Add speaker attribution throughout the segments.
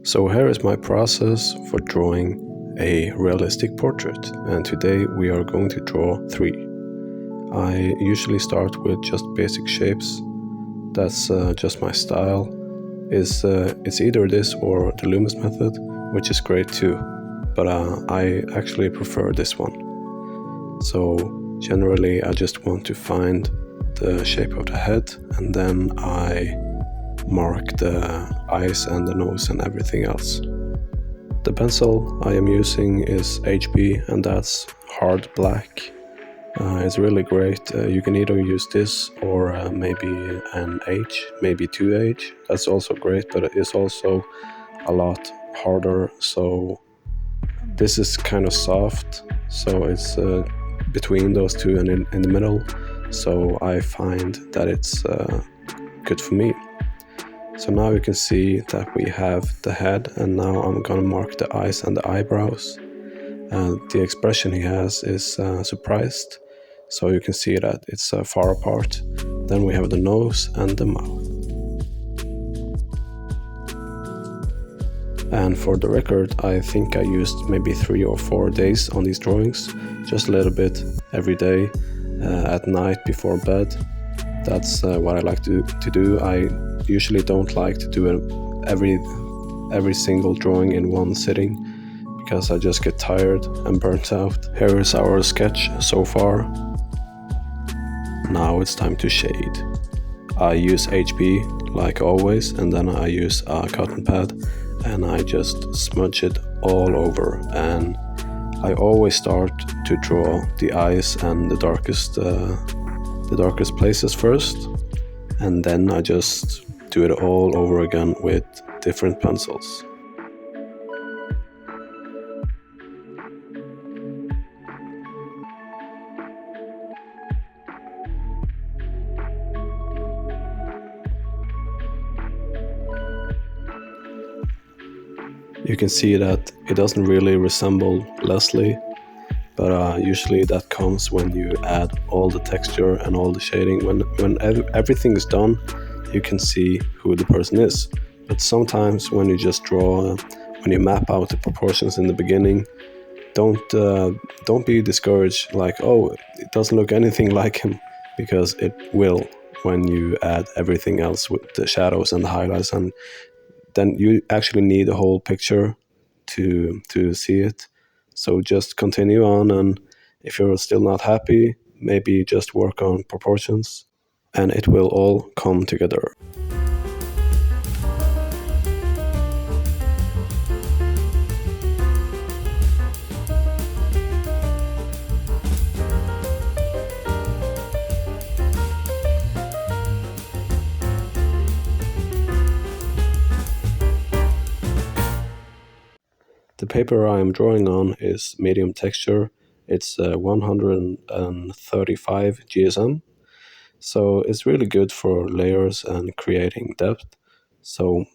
Speaker 1: So here is my process for drawing a realistic portrait, and today we are going to draw 3. I usually start with just basic shapes. That's just my style. It's either this or the Loomis method, which is great too, but I actually prefer this one. So generally I just want to find the shape of the head, and then I mark the eyes and the nose and everything else. The pencil I am using is HB, and that's hard black. It's really great. You can either use this or maybe an H, maybe 2H. That's also great, but it's also a lot harder. So this is kind of soft, so it's between those two and in the middle. So I find that it's good for me. So now you can see that we have the head, and now I'm gonna mark the eyes and the eyebrows. The expression he has is surprised, so you can see that it's far apart. Then we have the nose and the mouth. And for the record, I think I used maybe 3 or 4 days on these drawings, just a little bit every day at night before bed. That's what I like to do. I usually don't like to do every single drawing in one sitting, because I just get tired and burnt out. Here is our sketch so far. Now it's time to shade. I use HB like always, and then I use a cotton pad and I just smudge it all over. And I always start to draw the eyes and the darkest places first, and then I just do it all over again with different pencils. You can see that it doesn't really resemble Leslie, but usually that comes when you add all the texture and all the shading. When everything is done, you can see who the person is. But sometimes when you just draw, when you map out the proportions in the beginning, don't be discouraged like, oh, it doesn't look anything like him, because it will when you add everything else with the shadows and the highlights, and then you actually need the whole picture to see it. So just continue on, and if you're still not happy, maybe just work on proportions and it will all come together. The paper I am drawing on is medium texture. It's 135 GSM. So it's really good for layers and creating depth. So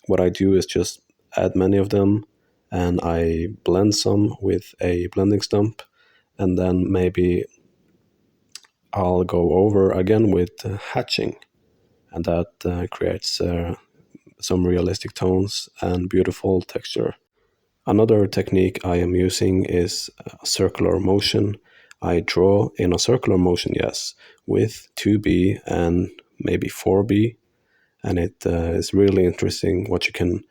Speaker 1: what I do is just add many of them, and I blend some with a blending stump, and then maybe I'll go over again with hatching, and that creates some realistic tones and beautiful texture. Another technique I am using is circular motion. I draw in a circular motion, yes, with 2B and maybe 4B, and it is really interesting what you can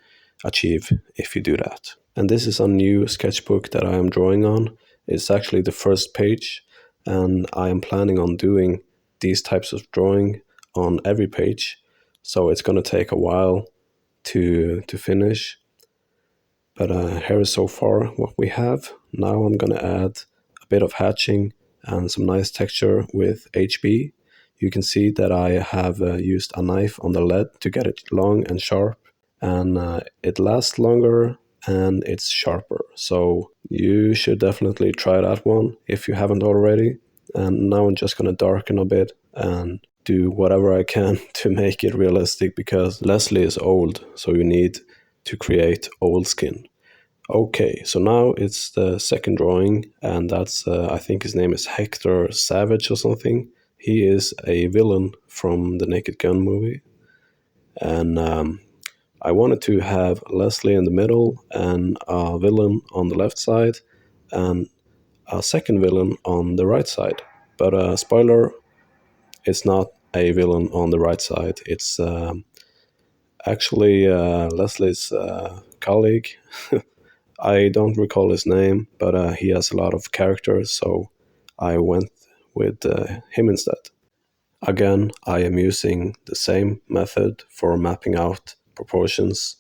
Speaker 1: achieve if you do that. And this is a new sketchbook that I am drawing on. It's actually the first page, and I am planning on doing these types of drawing on every page, so it's going to take a while to finish. But here is so far what we have. Now I'm going to add a bit of hatching and some nice texture with HB. You can see that I have used a knife on the lead to get it long and sharp, and it lasts longer and it's sharper. So you should definitely try that one if you haven't already. And now I'm just going to darken a bit and do whatever I can to make it realistic, because Leslie is old, so you need to create old skin. Okay, so now it's the second drawing, and that's, I think his name is Hector Savage or something. He is a villain from the Naked Gun movie. And I wanted to have Leslie in the middle and a villain on the left side and a second villain on the right side. But spoiler, it's not a villain on the right side. It's actually Leslie's colleague. I don't recall his name, but he has a lot of characters, so I went with him instead. Again, I am using the same method for mapping out proportions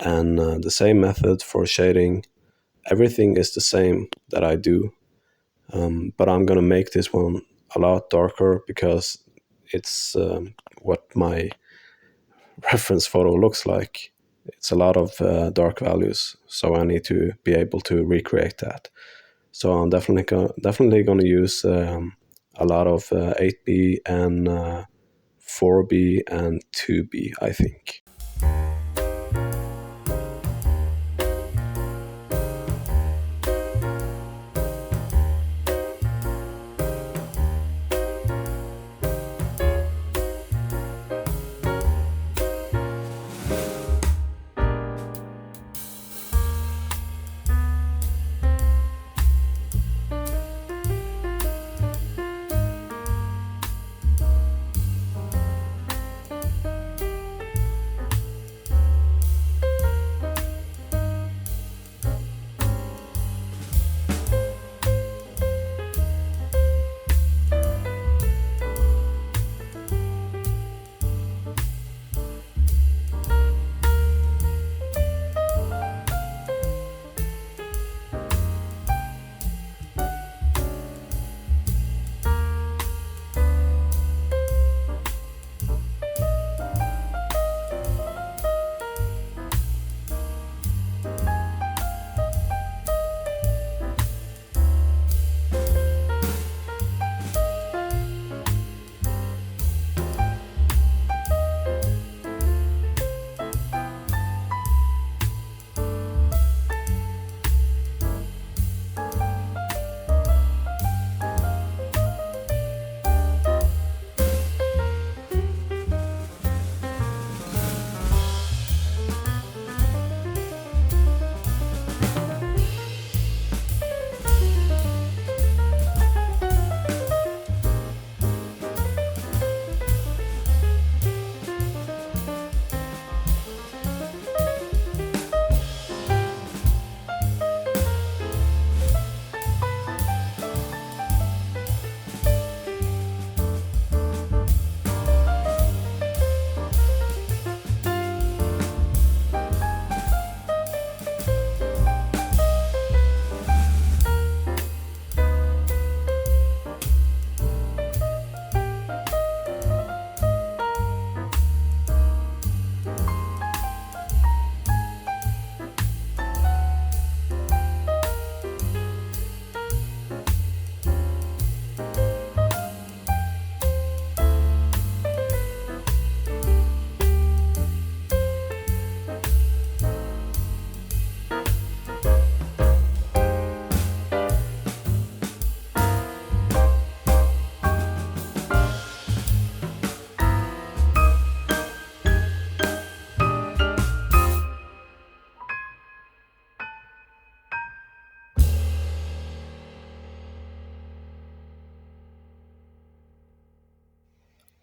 Speaker 1: and the same method for shading. Everything is the same that I do, but I'm gonna make this one a lot darker because it's what my reference photo looks like. It's a lot of dark values, so I need to be able to recreate that. So I'm definitely gonna use a lot of 8B and 4B and 2B, I think.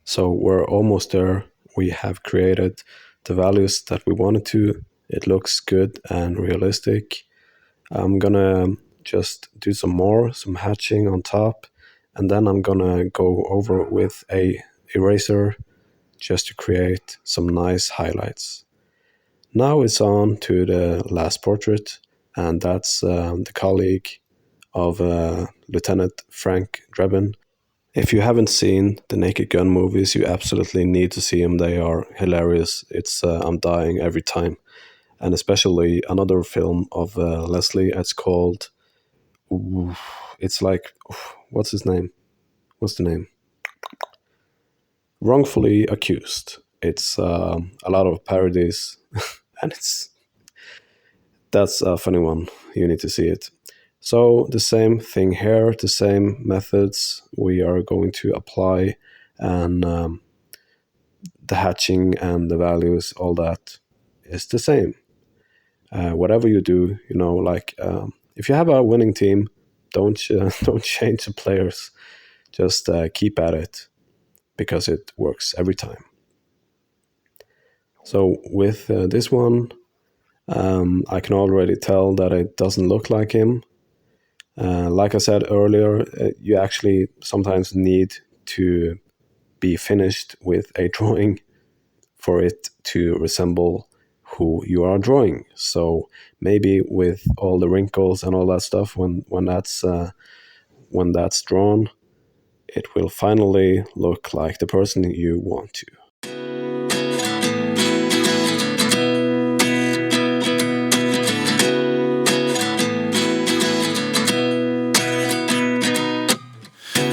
Speaker 1: So we're almost there. We have created the values that we wanted to. It looks good and realistic. I'm gonna just do some hatching on top, and then I'm gonna go over with a eraser just to create some nice highlights. Now it's on to the last portrait, and that's the colleague of Lieutenant Frank Drebin. If you haven't seen the Naked Gun movies, you absolutely need to see them. They are hilarious. It's I'm dying every time, and especially another film of Leslie. It's called. Ooh, it's like, what's his name? What's the name? Wrongfully Accused. It's a lot of parodies, and it's that's a funny one. You need to see it. So the same thing here, the same methods we are going to apply, and the hatching and the values, all that is the same. Whatever you do, like if you have a winning team, don't don't change the players. Just keep at it because it works every time. So with this one, I can already tell that it doesn't look like him. Like I said earlier, you actually sometimes need to be finished with a drawing for it to resemble who you are drawing. So maybe with all the wrinkles and all that stuff, when that's drawn, it will finally look like the person you want to.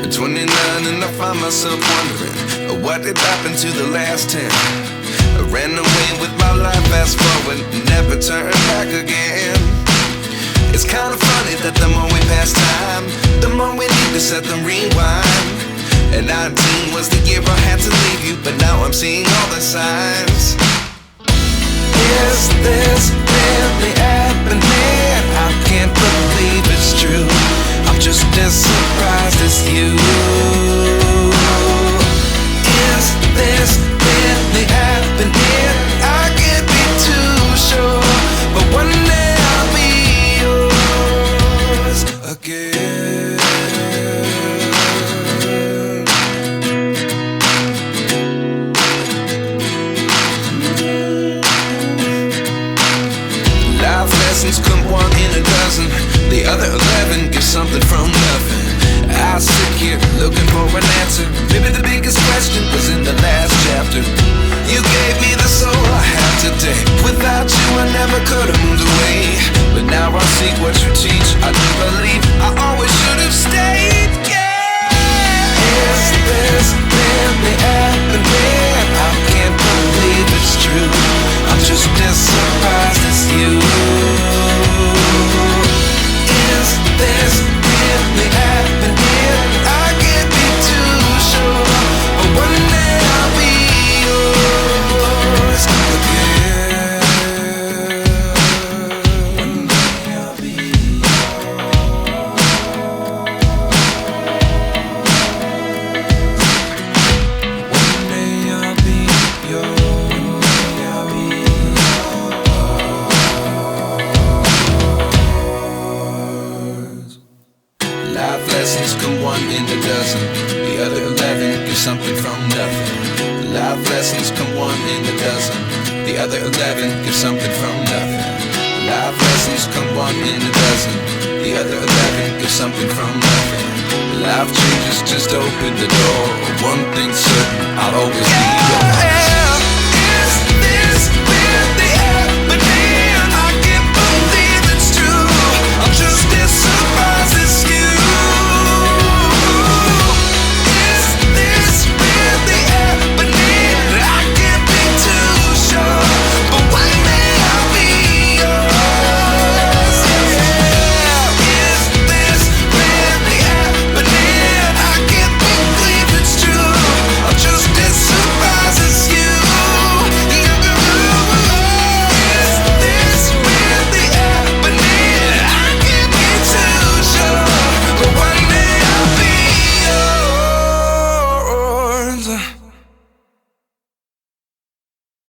Speaker 2: At 29 and I find myself wondering what did happen to the last 10. I ran away with my life, fast forward, never turn back again. It's kind of funny that the more we pass time, the more we need to set the rewind. And 19 was the year I had to leave you, but now I'm seeing all the signs. Is this really happening? I can't believe it's true. I'm just as surprised as you. Is this really happening? I can't be too sure, but one day I'll be yours again. Life lessons come one in a dozen. The other 11 give something from nothing. I sit here looking for an answer. Maybe the biggest question was in the last chapter. You gave me the soul I have today. Without you I never could have moved away. But now I see what you teach. I do believe I always should have stayed. Yeah. Is this really happening? I can't believe it's true. I'm just as surprised as you. Is this really happening? I can't be too sure, but one day I'll be yours again. One day I'll be yours. One day I'll be yours. I'll be yours. Life lessons come one in a dozen. The other 11 give something from nothing. Life lessons come one in a dozen. The other 11 give something from nothing. Life lessons come one in a dozen. The other 11 give something from nothing. Life changes just open the door. One thing's certain, I'll always be yours.